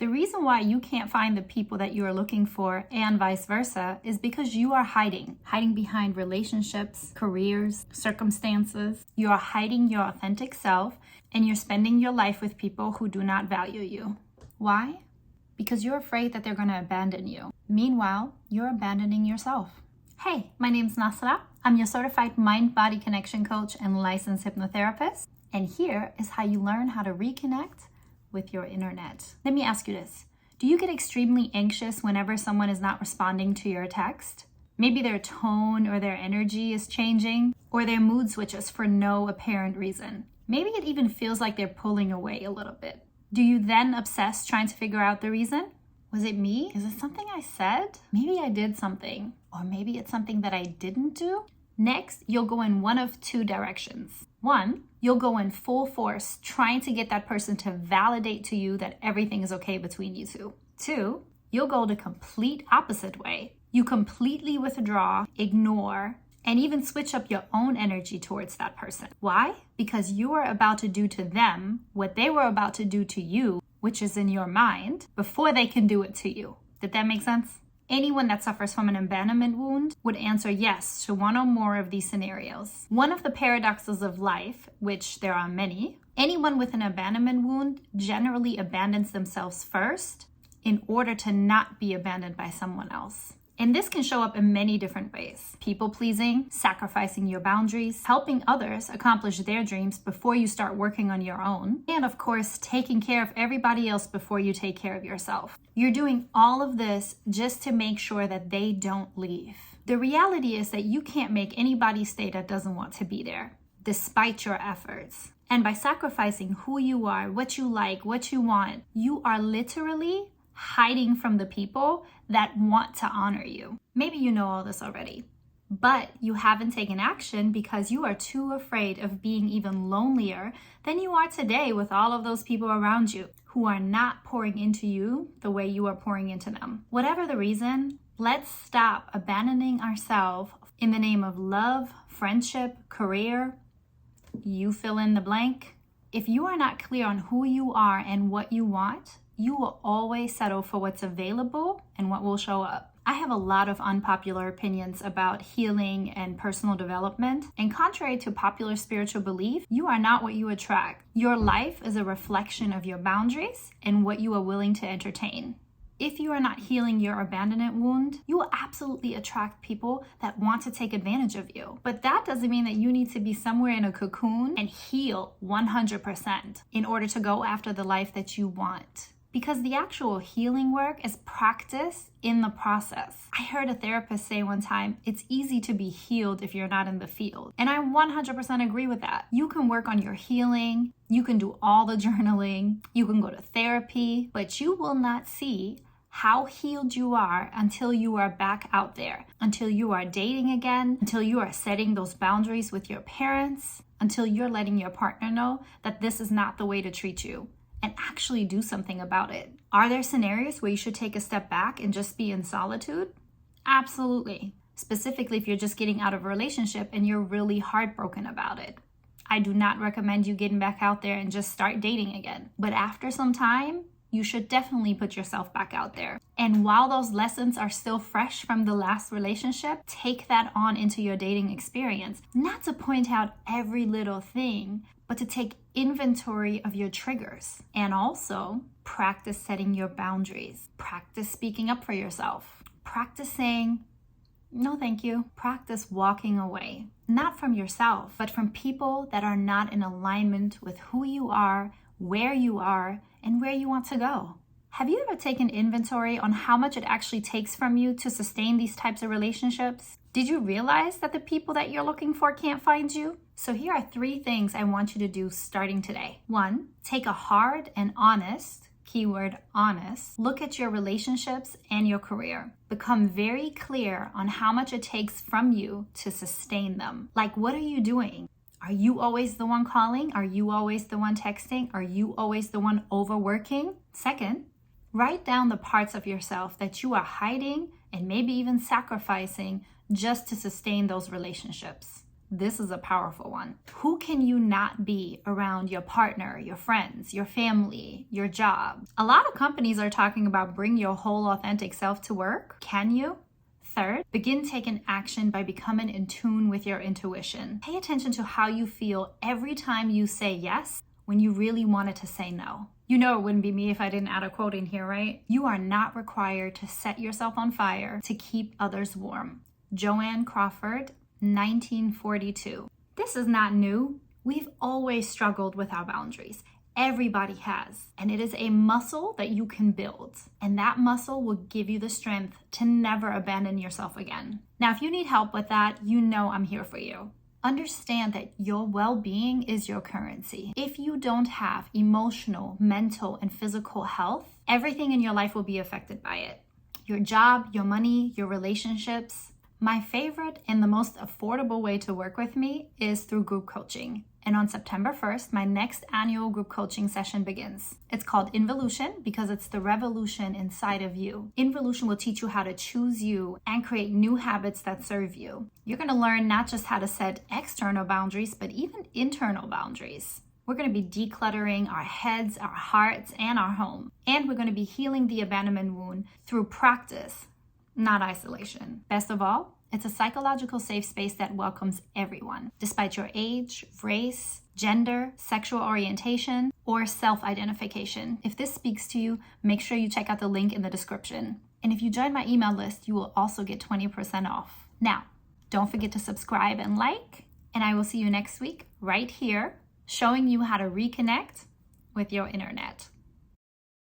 The reason why you can't find the people that you are looking for and vice versa is because you are hiding behind relationships, careers, circumstances. You are hiding your authentic self and you're spending your life with people who do not value you. Why? Because you're afraid that they're going to abandon you. Meanwhile, you're abandoning yourself. Hey, my name's Nasra. I'm your certified mind-body connection coach and licensed hypnotherapist. And here is how you learn how to reconnect with your internet. Let me ask you this. Do you get extremely anxious whenever someone is not responding to your text? Maybe their tone or their energy is changing, or their mood switches for no apparent reason. Maybe it even feels like they're pulling away a little bit. Do you then obsess trying to figure out the reason? Was it me? Is it something I said? Maybe I did something, or maybe it's something that I didn't do. Next, you'll go in one of two directions. One, you'll go in full force trying to get that person to validate to you that everything is okay between you two. Two, you'll go the complete opposite way. You completely withdraw, ignore, and even switch up your own energy towards that person. Why? Because you are about to do to them what they were about to do to you, which is in your mind, before they can do it to you. Did that make sense? Anyone that suffers from an abandonment wound would answer yes to one or more of these scenarios. One of the paradoxes of life, which there are many, anyone with an abandonment wound generally abandons themselves first in order to not be abandoned by someone else. And this can show up in many different ways. People-pleasing, sacrificing your boundaries, helping others accomplish their dreams before you start working on your own, and of course, taking care of everybody else before you take care of yourself. You're doing all of this just to make sure that they don't leave. The reality is that you can't make anybody stay that doesn't want to be there, despite your efforts. And by sacrificing who you are, what you like, what you want, you are literally hiding from the people that want to honor you. Maybe you know all this already, but you haven't taken action because you are too afraid of being even lonelier than you are today with all of those people around you who are not pouring into you the way you are pouring into them. Whatever the reason, let's stop abandoning ourselves in the name of love, friendship, career. You fill in the blank. If you are not clear on who you are and what you want, you will always settle for what's available and what will show up. I have a lot of unpopular opinions about healing and personal development, and contrary to popular spiritual belief, you are not what you attract. Your life is a reflection of your boundaries and what you are willing to entertain. If you are not healing your abandonment wound, you will absolutely attract people that want to take advantage of you. But that doesn't mean that you need to be somewhere in a cocoon and heal 100% in order to go after the life that you want. Because the actual healing work is practice in the process. I heard a therapist say one time, it's easy to be healed if you're not in the field. And I 100% agree with that. You can work on your healing, you can do all the journaling, you can go to therapy, but you will not see how healed you are until you are back out there, until you are dating again, until you are setting those boundaries with your parents, until you're letting your partner know that this is not the way to treat you, and actually do something about it. Are there scenarios where you should take a step back and just be in solitude? Absolutely. Specifically, if you're just getting out of a relationship and you're really heartbroken about it. I do not recommend you getting back out there and just start dating again. But after some time, you should definitely put yourself back out there. And while those lessons are still fresh from the last relationship, take that on into your dating experience. Not to point out every little thing, but to take inventory of your triggers. And also practice setting your boundaries. Practice speaking up for yourself. Practice saying, no, thank you. Practice walking away. Not from yourself, but from people that are not in alignment with who you are, where you are, and where you want to go. Have you ever taken inventory on how much it actually takes from you to sustain these types of relationships? Did you realize that the people that you're looking for can't find you? So here are 3 things I want you to do starting today. 1, take a hard and honest, keyword honest, look at your relationships and your career. Become very clear on how much it takes from you to sustain them. Like, what are you doing? Are you always the one calling? Are you always the one texting? Are you always the one overworking? 2nd, write down the parts of yourself that you are hiding and maybe even sacrificing just to sustain those relationships. This is a powerful one. Who can you not be around your partner, your friends, your family, your job? A lot of companies are talking about bring your whole authentic self to work. Can you? Third, begin taking action by becoming in tune with your intuition. Pay attention to how you feel every time you say yes when you really wanted to say no. You know it wouldn't be me if I didn't add a quote in here, right? You are not required to set yourself on fire to keep others warm. Joanne Crawford, 1942. This is not new. We've always struggled with our boundaries. Everybody has. And it is a muscle that you can build. And that muscle will give you the strength to never abandon yourself again. Now, if you need help with that, you know I'm here for you. Understand that your well-being is your currency. If you don't have emotional, mental, and physical health, everything in your life will be affected by it. Your job, your money, your relationships. My favorite and the most affordable way to work with me is through group coaching. And on September 1st, my next annual group coaching session begins. It's called Involution because it's the revolution inside of you. Involution will teach you how to choose you and create new habits that serve you. You're going to learn not just how to set external boundaries, but even internal boundaries. We're going to be decluttering our heads, our hearts, and our home. And we're going to be healing the abandonment wound through practice, not isolation. Best of all, it's a psychological safe space that welcomes everyone, despite your age, race, gender, sexual orientation, or self-identification. If this speaks to you, make sure you check out the link in the description. And if you join my email list, you will also get 20% off. Now, don't forget to subscribe and like, and I will see you next week right here, showing you how to reconnect with your internet.